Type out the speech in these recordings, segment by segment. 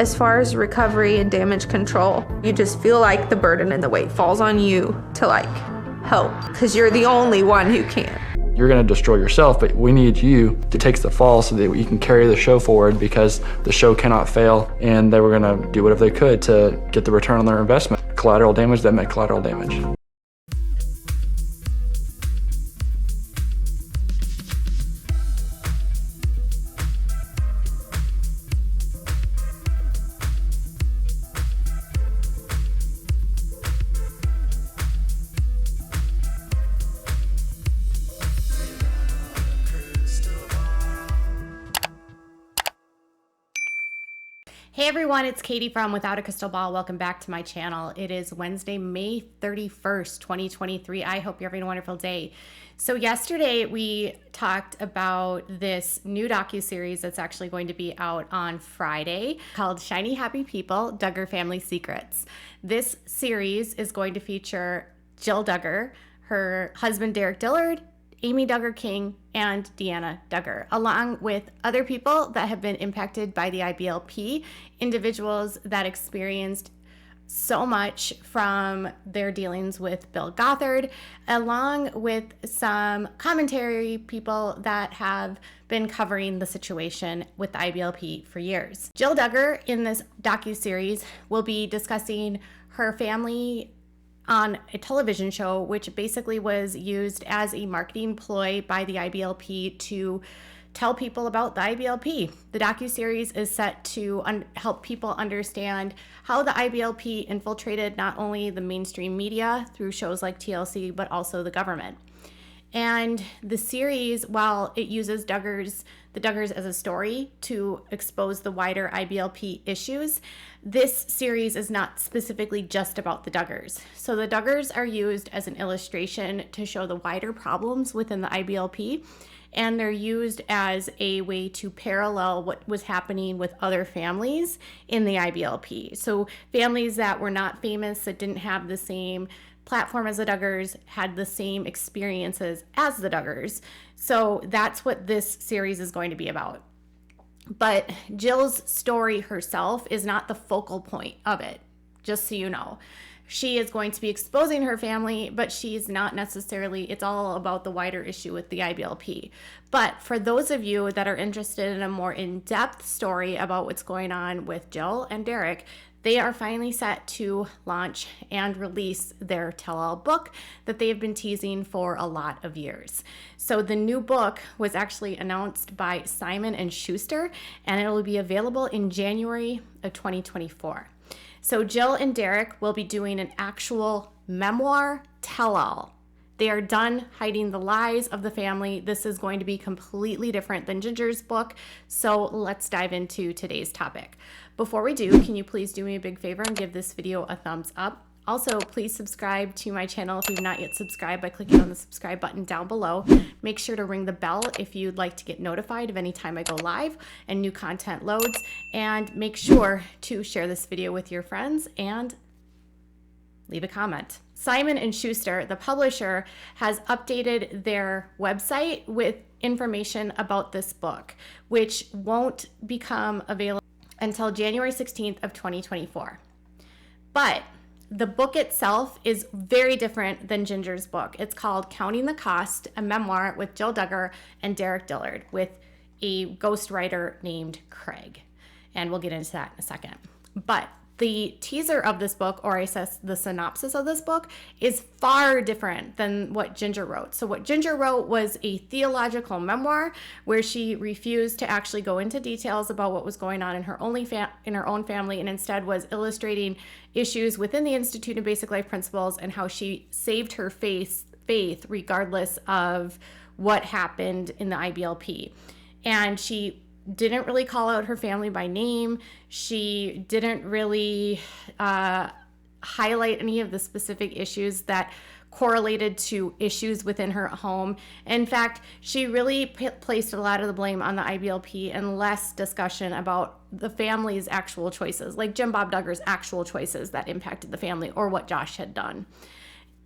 As far as recovery and damage control, you just feel like the burden and the weight falls on you to help, because you're the only one who can. You're going to destroy yourself, but we need you to take the fall so that you can carry the show forward, because the show cannot fail, and they were going to do whatever they could to get the return on their investment. Collateral damage, that meant collateral damage. Hey everyone, it's Katie from Without a Crystal Ball. Welcome back to my channel. It is Wednesday, May 31st, 2023. I hope you're having a wonderful day. So yesterday we talked about this new docuseries that's actually going to be out on Friday called Shiny Happy People, Duggar Family Secrets. This series is going to feature Jill Duggar, her husband Derek Dillard, Amy Duggar King, and Deanna Duggar, along with other people that have been impacted by the IBLP, individuals that experienced so much from their dealings with Bill Gothard, along with some commentary people that have been covering the situation with the IBLP for years. Jill Duggar in this docuseries will be discussing her family on a television show, which basically was used as a marketing ploy by the IBLP to tell people about the IBLP. The docuseries is set to help people understand how the IBLP infiltrated not only the mainstream media through shows like TLC, but also the government. And the series, while it uses the Duggars as a story to expose the wider IBLP issues, this series is not specifically just about the Duggars. So the Duggars are used as an illustration to show the wider problems within the IBLP, and they're used as a way to parallel what was happening with other families in the IBLP. So families that were not famous, that didn't have the same platform as the Duggars, had the same experiences as the Duggars. So that's what this series is going to be about. But Jill's story herself is not the focal point of it, just so you know. She is going to be exposing her family, but she's not necessarily, it's all about the wider issue with the IBLP. But for those of you that are interested in a more in-depth story about what's going on with Jill and Derick, they are finally set to launch and release their tell-all book that they have been teasing for a lot of years. So the new book was actually announced by Simon & Schuster, and it will be available in January of 2024. So Jill and Derick will be doing an actual memoir tell-all. They are done hiding the lies of the family. This is going to be completely different than Ginger's book. So let's dive into today's topic. Before we do, can you please do me a big favor and give this video a thumbs up? Also, please subscribe to my channel if you've not yet subscribed by clicking on the subscribe button down below. Make sure to ring the bell if you'd like to get notified of any time I go live and new content loads. And make sure to share this video with your friends and leave a comment. Simon & Schuster, the publisher, has updated their website with information about this book, which won't become available until January 16th of 2024. But the book itself is very different than Ginger's book. It's called Counting the Cost, a memoir with Jill Duggar and Derek Dillard with a ghostwriter named Craig. And we'll get into that in a second. But the teaser of this book, or I guess the synopsis of this book, is far different than what Ginger wrote. So what Ginger wrote was a theological memoir where she refused to actually go into details about what was going on in her own family, and instead was illustrating issues within the Institute of Basic Life Principles and how she saved her faith regardless of what happened in the IBLP. And she didn't really call out her family by name. She didn't really highlight any of the specific issues that correlated to issues within her home. In fact, she really placed a lot of the blame on the IBLP and less discussion about the family's actual choices, like Jim Bob Duggar's actual choices that impacted the family or what Josh had done.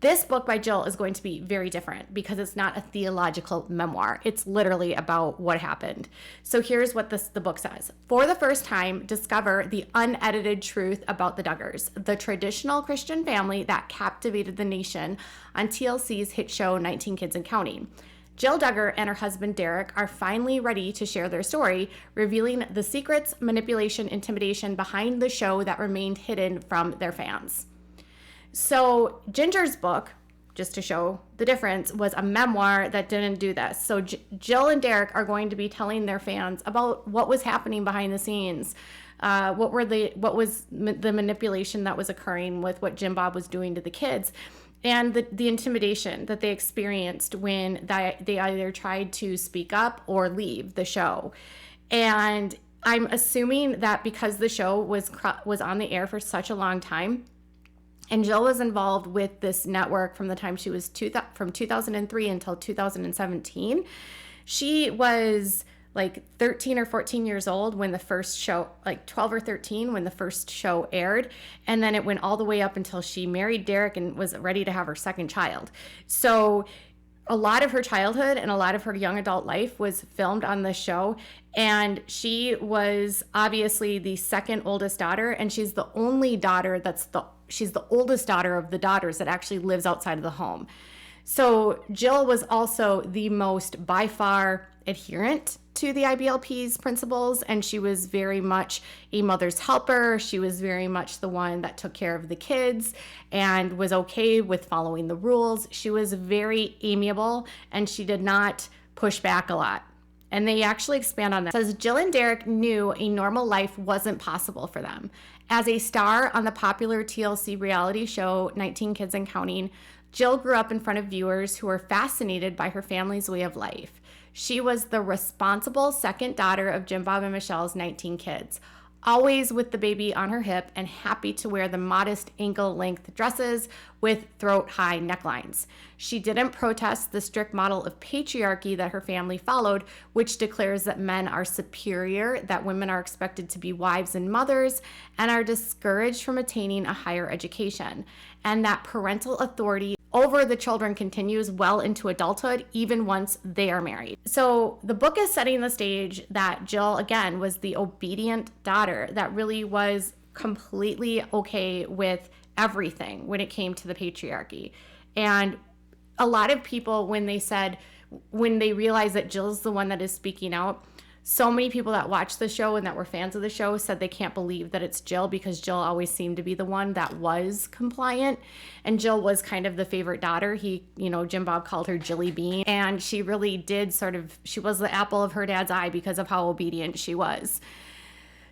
This book by Jill is going to be very different because it's not a theological memoir. It's literally about what happened. So here's what the book says. For the first time, discover the unedited truth about the Duggars, the traditional Christian family that captivated the nation on TLC's hit show 19 Kids and Counting. Jill Duggar and her husband Derick are finally ready to share their story, revealing the secrets, manipulation, intimidation behind the show that remained hidden from their fans. So Ginger's book, just to show the difference, was a memoir that didn't do this. So Jill and Derick are going to be telling their fans about what was happening behind the scenes, what was the manipulation that was occurring with what Jim Bob was doing to the kids, and the intimidation that they experienced when they either tried to speak up or leave the show. And I'm assuming that because the show was on the air for such a long time, and Jill was involved with this network from the time she was from 2003 until 2017, she was like 13 or 14 years old when the first show, like 12 or 13 when the first show aired. And then it went all the way up until she married Derick and was ready to have her second child. So a lot of her childhood and a lot of her young adult life was filmed on the show. And she was obviously the second oldest daughter, and she's the only daughter she's the oldest daughter of the daughters that actually lives outside of the home. So Jill was also the most, by far, adherent to the IBLP's principles, and she was very much a mother's helper. She was very much the one that took care of the kids and was okay with following the rules. She was very amiable, and she did not push back a lot. And they actually expand on that. It says Jill and Derick knew a normal life wasn't possible for them. As a star on the popular TLC reality show 19 Kids and Counting, Jill grew up in front of viewers who were fascinated by her family's way of life. She was the responsible second daughter of Jim Bob and Michelle's 19 kids, always with the baby on her hip and happy to wear the modest ankle-length dresses with throat-high necklines. She didn't protest the strict model of patriarchy that her family followed, which declares that men are superior, that women are expected to be wives and mothers, and are discouraged from attaining a higher education, and that parental authority over the children continues well into adulthood, even once they are married. So the book is setting the stage that Jill, again, was the obedient daughter that really was completely okay with everything when it came to the patriarchy. And a lot of people, when they realized that Jill's the one that is speaking out, so many people that watched the show and that were fans of the show said they can't believe that it's Jill, because Jill always seemed to be the one that was compliant. And Jill was kind of the favorite daughter. Jim Bob called her Jilly Bean. And she really did she was the apple of her dad's eye because of how obedient she was.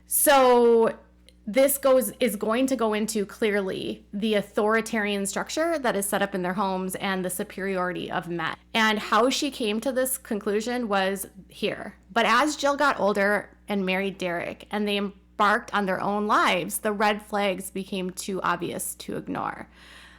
So this is going to go into clearly the authoritarian structure that is set up in their homes and the superiority of men. And how she came to this conclusion was here. But as Jill got older and married Derick and they embarked on their own lives, the red flags became too obvious to ignore.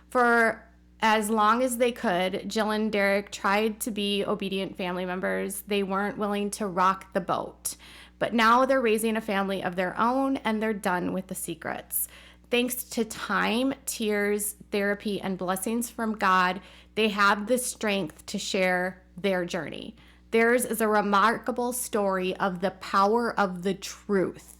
For as long as they could, Jill and Derick tried to be obedient family members. They weren't willing to rock the boat. But now they're raising a family of their own, and they're done with the secrets. Thanks to time, tears, therapy, and blessings from God, they have the strength to share their journey. Theirs is a remarkable story of the power of the truth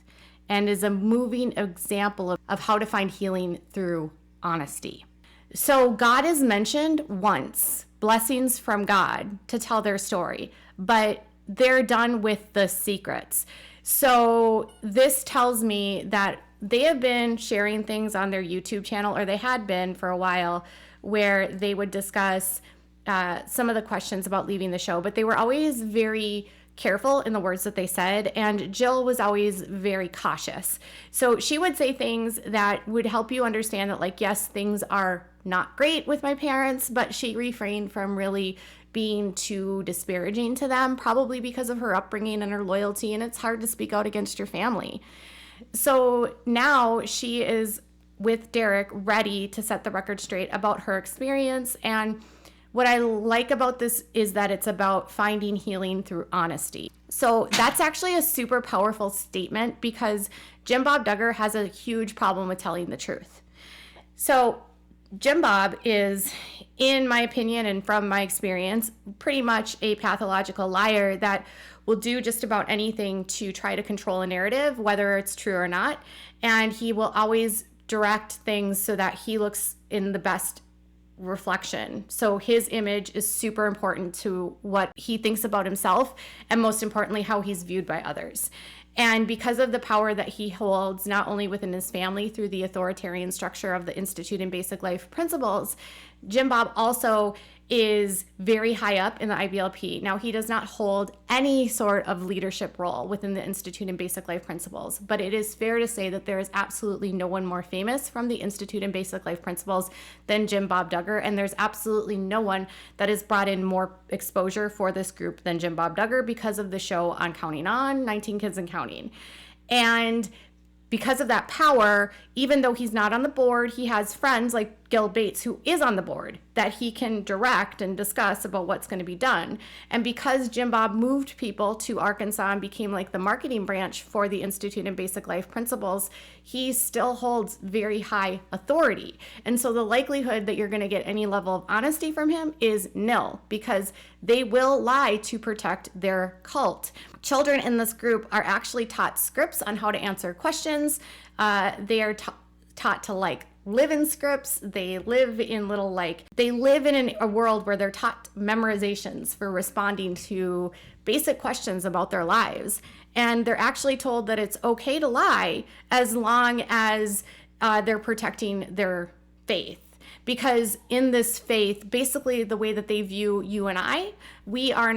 and is a moving example of how to find healing through honesty. So God is mentioned once, blessings from God, to tell their story, but they're done with the secrets. So this tells me that they have been sharing things on their YouTube channel, or they had been for a while, where they would discuss some of the questions about leaving the show, but they were always very careful in the words that they said, and Jill was always very cautious. So she would say things that would help you understand that, like, yes, things are not great with my parents, but she refrained from really being too disparaging to them, probably because of her upbringing and her loyalty, and it's hard to speak out against your family. So now she is with Derick, ready to set the record straight about her experience. And what I like about this is that it's about finding healing through honesty. So that's actually a super powerful statement, because Jim Bob Duggar has a huge problem with telling the truth. So Jim Bob is, in my opinion and from my experience, pretty much a pathological liar that will do just about anything to try to control a narrative, whether it's true or not. And he will always direct things so that he looks in the best reflection. So his image is super important to what he thinks about himself, and most importantly, how he's viewed by others. And because of the power that he holds, not only within his family through the authoritarian structure of the Institute and Basic Life Principles, Jim Bob also is very high up in the IBLP. Now, he does not hold any sort of leadership role within the Institute and Basic Life Principles, but it is fair to say that there is absolutely no one more famous from the Institute and Basic Life Principles than Jim Bob Duggar, and there's absolutely no one that has brought in more exposure for this group than Jim Bob Duggar because of the show on Counting On, 19 Kids and Counting. And because of that power, even though he's not on the board, he has friends like Gil Bates, who is on the board, that he can direct and discuss about what's going to be done. And because Jim Bob moved people to Arkansas and became like the marketing branch for the Institute and Basic Life Principles, he still holds very high authority. And so the likelihood that you're going to get any level of honesty from him is nil, because they will lie to protect their cult. Children in this group are actually taught scripts on how to answer questions. They are taught to live in scripts. They live in a world where they're taught memorizations for responding to basic questions about their lives. And they're actually told that it's okay to lie as long as they're protecting their faith. Because in this faith, basically the way that they view you and I, we are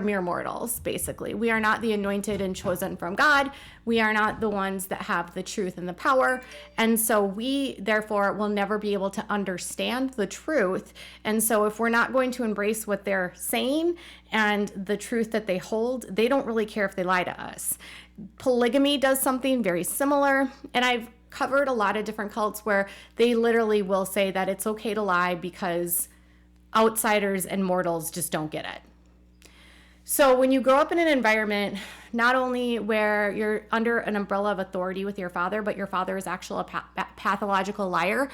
mere mortals, basically. We are not the anointed and chosen from God. We are not the ones that have the truth and the power. And so we, therefore, will never be able to understand the truth. And so if we're not going to embrace what they're saying and the truth that they hold, they don't really care if they lie to us. Polygamy does something very similar. And I've covered a lot of different cults where they literally will say that it's okay to lie because outsiders and mortals just don't get it. So when you grow up in an environment, not only where you're under an umbrella of authority with your father, but your father is actually a pathological liar,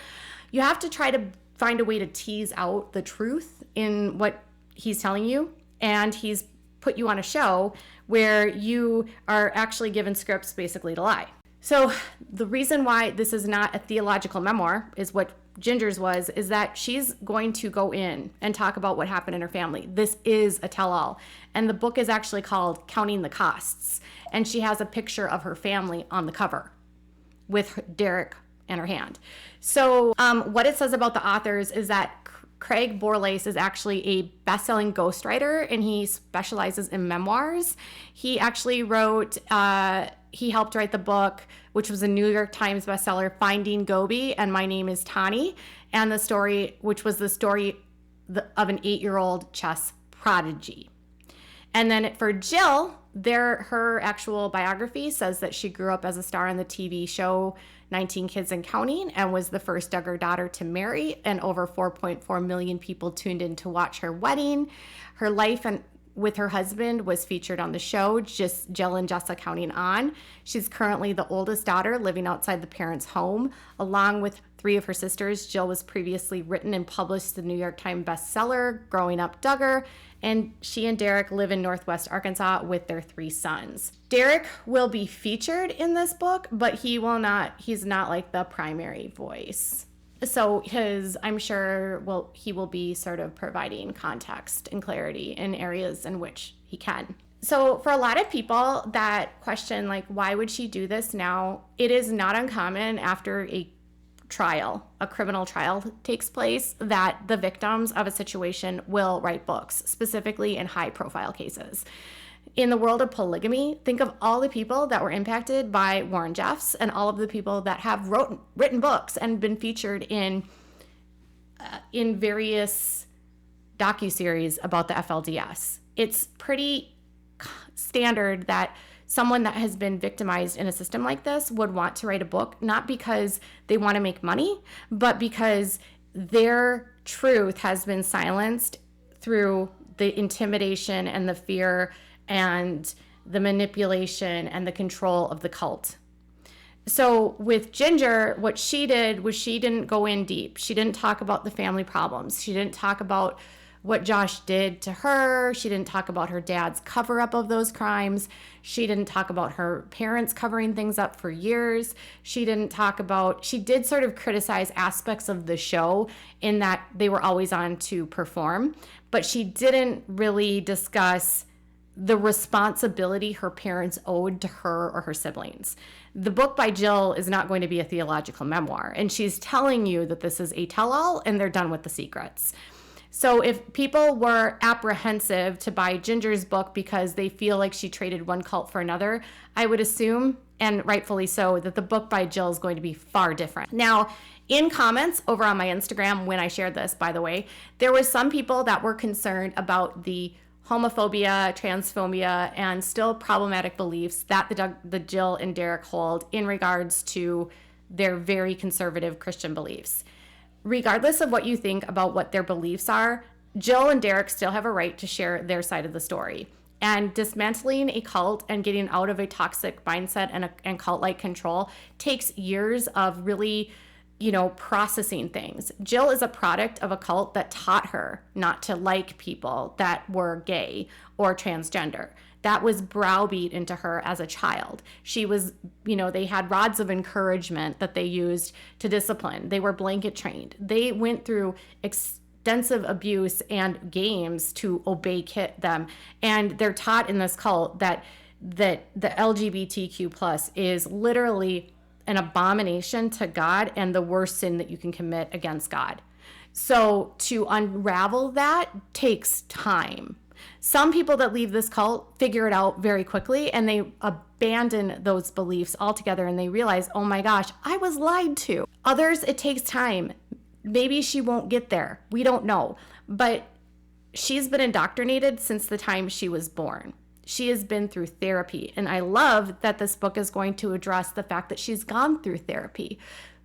you have to try to find a way to tease out the truth in what he's telling you. And he's put you on a show where you are actually given scripts basically to lie. So the reason why this is not a theological memoir is what Ginger's was, is that she's going to go in and talk about what happened in her family. This is a tell-all. And the book is actually called Counting the Costs. And she has a picture of her family on the cover with Derick in her hand. So what it says about the authors is that Craig Borlace is actually a best-selling ghostwriter, and he specializes in memoirs. He actually he helped write the book, which was a New York Times bestseller, Finding Gobi, and My Name is Tani, and the story, which was the story of an 8-year-old chess prodigy. And then for Jill, her actual biography says that she grew up as a star on the TV show 19 Kids and Counting, and was the first Duggar daughter to marry, and over 4.4 million people tuned in to watch her wedding. Her life with her husband was featured on the show, just Jill and Jessa Counting On. She's currently the oldest daughter living outside the parents' home. Along with 3 of her sisters, Jill was previously written and published the New York Times bestseller, Growing Up Duggar, and she and Derick live in Northwest Arkansas with their 3 sons. Derick will be featured in this book, but he's not like the primary voice. So I'm sure he will be sort of providing context and clarity in areas in which he can. So for a lot of people that question, like, why would she do this now? It is not uncommon after a criminal trial takes place, that the victims of a situation will write books, specifically in high profile cases. In the world of polygamy, think of all the people that were impacted by Warren Jeffs and all of the people that have written books and been featured in various docuseries about the FLDS. It's pretty standard that someone that has been victimized in a system like this would want to write a book, not because they want to make money, but because their truth has been silenced through the intimidation and the fear and the manipulation and the control of the cult. So with Ginger, what she did was she didn't go in deep. She didn't talk about the family problems. She didn't talk about what Josh did to her. She didn't talk about her dad's cover up of those crimes. She didn't talk about her parents covering things up for years. She did sort of criticize aspects of the show in that they were always on to perform, but she didn't really discuss the responsibility her parents owed to her or her siblings. The book by Jill is not going to be a theological memoir, and she's telling you that this is a tell-all and they're done with the secrets. So if people were apprehensive to buy Ginger's book because they feel like she traded one cult for another, I would assume, and rightfully so, that the book by Jill is going to be far different. Now, in comments over on my Instagram when I shared this, by the way, there were some people that were concerned about the homophobia, transphobia, and still problematic beliefs that the Jill and Derick hold in regards to their very conservative Christian beliefs. Regardless of what you think about what their beliefs are, Jill and Derick still have a right to share their side of the story. And dismantling a cult and getting out of a toxic mindset and cult-like control takes years of really, processing things. Jill is a product of a cult that taught her not to like people that were gay or transgender. That was browbeat into her as a child. She was, they had rods of encouragement that they used to discipline. They were blanket trained. They went through extensive abuse and games to obey them. And they're taught in this cult that the LGBTQ plus is literally an abomination to God and the worst sin that you can commit against God. So to unravel that takes time. Some people that leave this cult figure it out very quickly and they abandon those beliefs altogether and they realize, oh my gosh, I was lied to. Others, it takes time. Maybe she won't get there. We don't know. But she's been indoctrinated since the time she was born. She has been through therapy. And I love that this book is going to address the fact that she's gone through therapy.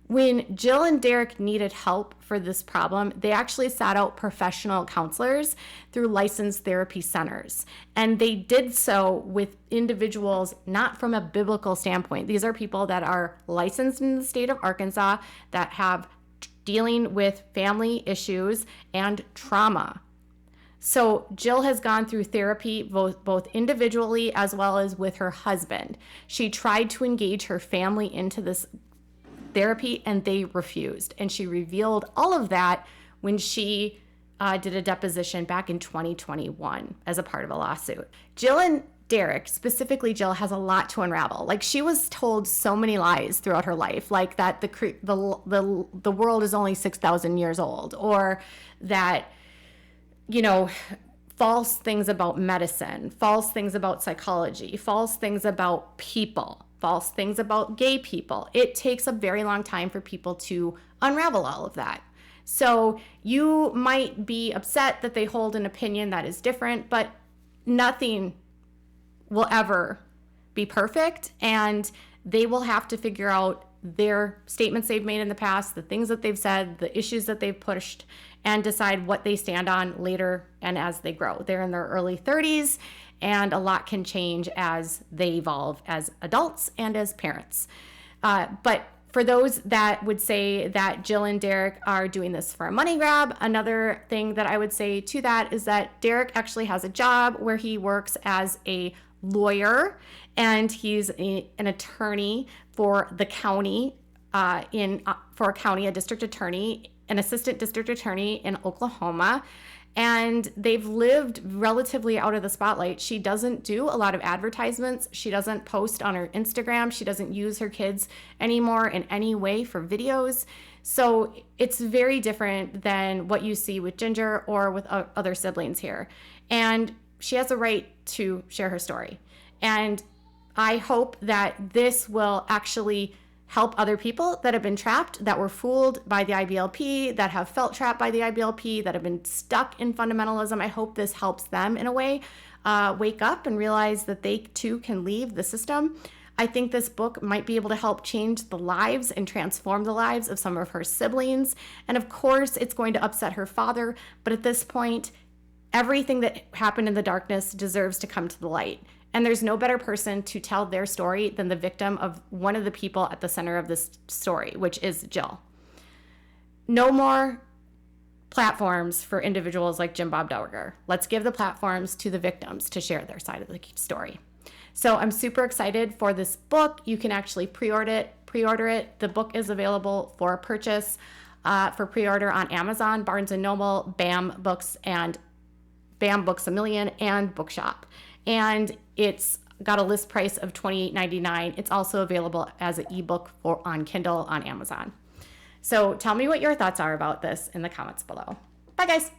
When Jill and Derick needed help for this problem, they actually sought out professional counselors through licensed therapy centers. And they did so with individuals not from a biblical standpoint. These are people that are licensed in the state of Arkansas that have dealing with family issues and trauma. So Jill has gone through therapy both individually as well as with her husband. She tried to engage her family into this therapy and they refused. And she revealed all of that when she did a deposition back in 2021 as a part of a lawsuit. Jill and Derick, specifically Jill, has a lot to unravel. Like, she was told so many lies throughout her life, like that the world is only 6,000 years old, or that, false things about medicine, false things about psychology, false things about people, false things about gay people. It takes a very long time for people to unravel all of that. So you might be upset that they hold an opinion that is different, but nothing will ever be perfect, and they will have to figure out their statements they've made in the past, the things that they've said, the issues that they've pushed, and decide what they stand on later and as they grow. They're in their early 30s, and a lot can change as they evolve as adults and as parents. But for those that would say that Jill and Derick are doing this for a money grab, another thing that I would say to that is that Derick actually has a job where he works as a lawyer, and he's an attorney for the county, a district attorney, an assistant district attorney in Oklahoma. And they've lived relatively out of the spotlight. She doesn't do a lot of advertisements. She doesn't post on her Instagram. She doesn't use her kids anymore in any way for videos. So it's very different than what you see with Ginger or with other siblings here. And she has a right to share her story. And I hope that this will actually help other people that have been trapped, that were fooled by the IBLP, that have felt trapped by the IBLP, that have been stuck in fundamentalism. I hope this helps them in a way wake up and realize that they too can leave the system. I think this book might be able to help change the lives and transform the lives of some of her siblings. And of course, it's going to upset her father. But at this point, everything that happened in the darkness deserves to come to the light. And there's no better person to tell their story than the victim of one of the people at the center of this story, which is Jill. No more platforms for individuals like Jim Bob Duggar. Let's give the platforms to the victims to share their side of the story. So I'm super excited for this book. You can actually pre-order it. The book is available for purchase for pre-order on Amazon, Barnes & Noble, BAM Books, and BAM Books A Million, and Bookshop. And it's got a list price of $28.99. It's also available as an ebook on Kindle on Amazon. So tell me what your thoughts are about this in the comments below. Bye, guys.